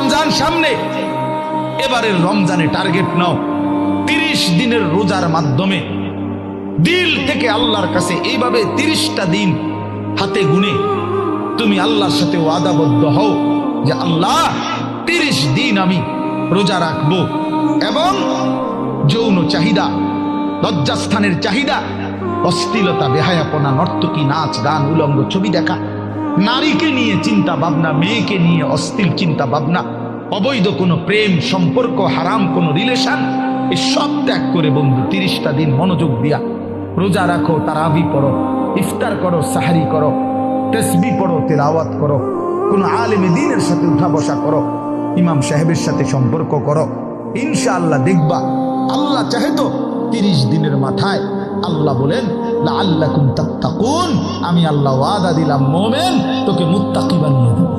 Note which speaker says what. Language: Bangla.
Speaker 1: রমজান সামনে, এবারের রমজানে টার্গেট নাও 30 দিনের রোজার মাধ্যমে দিল থেকে আল্লাহর কাছে এইভাবে 30টা দিন হাতে গুনে তুমি আল্লাহর সাথে ওয়াদাবদ্ধ হও যে আল্লাহ 30 দিন আমি রোজা রাখবো। এবং যৌন চাহিদা, লজ্জাস্থানের চাহিদা, অশ্লীলতা, বেহায়াপনা, নর্তকী, নাচ গান, উলঙ্গ ছবি দেখা, নারীকে নিয়ে চিন্তা ভাবনা, মেয়েকে নিয়ে অশ্লীল চিন্তা ভাবনা, অবৈধ কোনো প্রেম সম্পর্ক, হারাম কোনো রিলেশন, এই সব ত্যাগ করে বন্ধু 30টা দিন মনোযোগ দিয়া রোজা রাখো, তারাবি পড়ো, ইফতার করো, সাহারি করো, তাসবিহ পড়ো, তেলাওয়াত করো, কোনো আলেমে দ্বীনের সাথে উঠা বসা করো, ইমাম সাহেবের সাথে সম্পর্ক করো। ইনশাআল্লাহ দেখবা আল্লাহ চাহে তো 30 দিনের মাথায় আল্লাহ বলেন লাআল্লাকুম তাত্তাকুন, আমি আল্লাহ ওয়াদা দিলাম মোমেন তোকে মুত্তাকি বানিয়ে দেব।